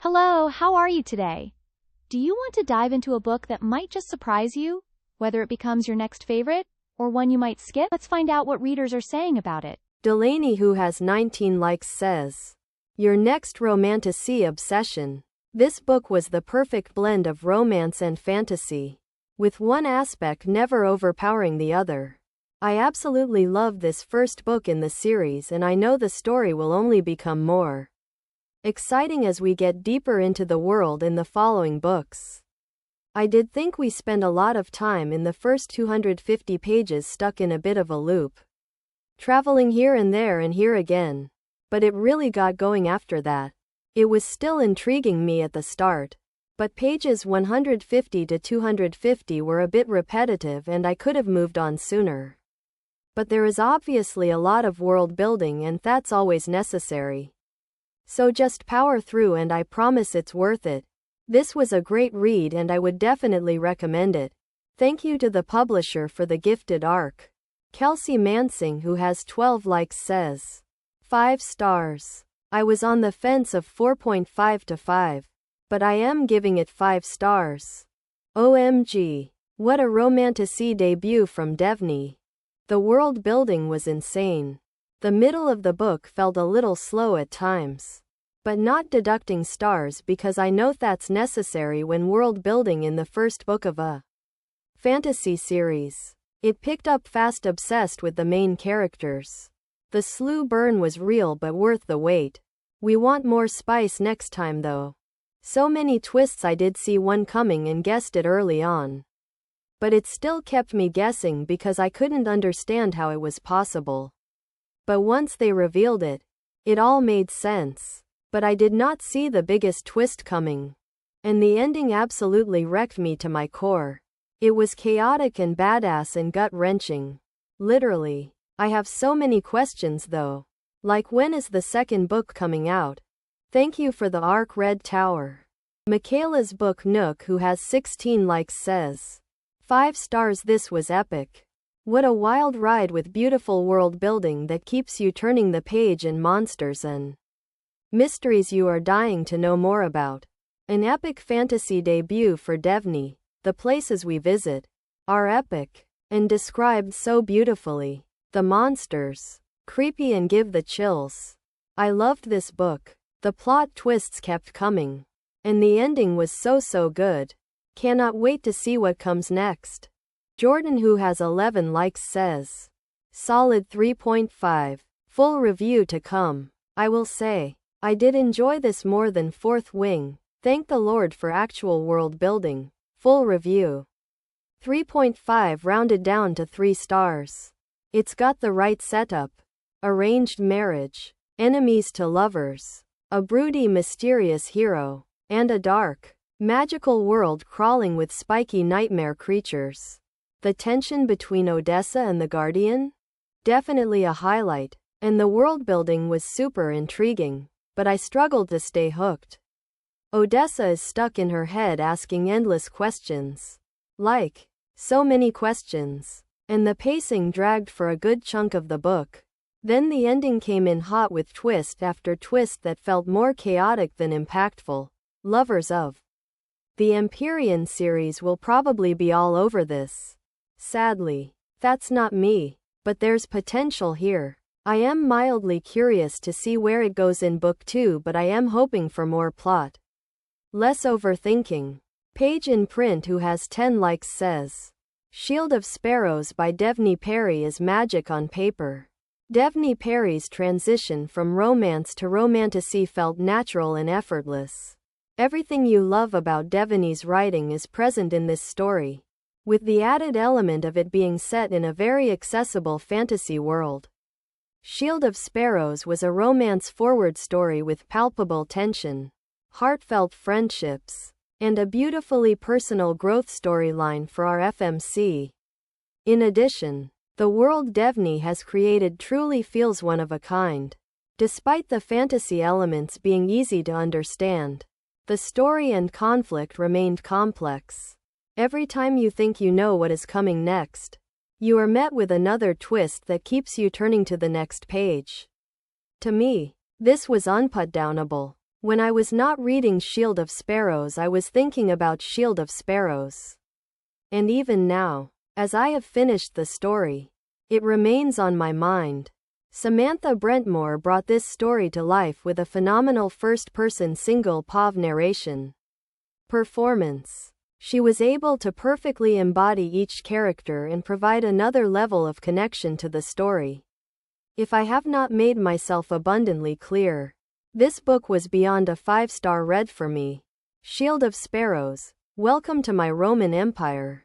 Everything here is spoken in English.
Hello, how are you today? Do you want to dive into a book that might just surprise you? Whether it becomes your next favorite, or one you might skip? Let's find out what readers are saying about it. Delaney, who has 19 likes, says, "Your next romantasy obsession. This book was the perfect blend of romance and fantasy, with one aspect never overpowering the other. I absolutely love this first book in the series, and I know the story will only become more exciting as we get deeper into the world in the following books. I did think we spent a lot of time in the first 250 pages stuck in a bit of a loop, traveling here and there and here again, but it really got going after that. It was still intriguing me at the start, but pages 150 to 250 were a bit repetitive and I could have moved on sooner. But there is obviously a lot of world building and that's always necessary. So just power through and I promise it's worth it. This was a great read and I would definitely recommend it. Thank you to the publisher for the gifted arc." Kelsey Mansing, who has 12 likes, says, 5 stars. I was on the fence of 4.5 to 5, but I am giving it 5 stars. OMG. What a romantasy debut from Devney. The world building was insane. The middle of the book felt a little slow at times, but not deducting stars because I know that's necessary when world building in the first book of a fantasy series. It picked up fast, obsessed with the main characters. The slow burn was real but worth the wait. We want more spice next time though. So many twists, I did see one coming and guessed it early on, but it still kept me guessing because I couldn't understand how it was possible. But once they revealed it, it all made sense. But I did not see the biggest twist coming. And the ending absolutely wrecked me to my core. It was chaotic and badass and gut-wrenching. Literally. I have so many questions though. Like, when is the second book coming out? Thank you for the arc, Red Tower." Michaela's book Nook, who has 16 likes, says, 5 stars. This was epic. What a wild ride with beautiful world building that keeps you turning the page and monsters and mysteries you are dying to know more about. An epic fantasy debut for Devney. The places we visit are epic and described so beautifully. The monsters, creepy and give the chills. I loved this book. The plot twists kept coming, and the ending was so good. Cannot wait to see what comes next. Jordan, who has 11 likes, says, solid 3.5. Full review to come. I will say, I did enjoy this more than Fourth Wing. Thank the Lord for actual world building. Full review. 3.5 rounded down to 3 stars. It's got the right setup. Arranged marriage, enemies to lovers, a broody mysterious hero, and a dark, magical world crawling with spiky nightmare creatures. The tension between Odessa and the Guardian? Definitely a highlight, and the world building was super intriguing, but I struggled to stay hooked. Odessa is stuck in her head asking endless questions. Like, so many questions. And the pacing dragged for a good chunk of the book. Then the ending came in hot with twist after twist that felt more chaotic than impactful. Lovers of the Empyrean series will probably be all over this. Sadly, that's not me, but there's potential here. I am mildly curious to see where it goes in book 2, but I am hoping for more plot. Less overthinking. Page in Print, who has 10 likes, says, Shield of Sparrows by Devney Perry is magic on paper. Devney Perry's transition from romance to romantasy felt natural and effortless. Everything you love about Devney's writing is present in this story, with the added element of it being set in a very accessible fantasy world. Shield of Sparrows was a romance-forward story with palpable tension, heartfelt friendships, and a beautifully personal growth storyline for our FMC. In addition, the world Devney has created truly feels one of a kind. Despite the fantasy elements being easy to understand, the story and conflict remained complex. Every time you think you know what is coming next, you are met with another twist that keeps you turning to the next page. To me, this was unputdownable. When I was not reading Shield of Sparrows, I was thinking about Shield of Sparrows. And even now, as I have finished the story, it remains on my mind. Samantha Brentmore brought this story to life with a phenomenal first-person single-POV narration performance. She was able to perfectly embody each character and provide another level of connection to the story. If I have not made myself abundantly clear, this book was beyond a 5-star read for me. Shield of Sparrows. Welcome to my Roman Empire.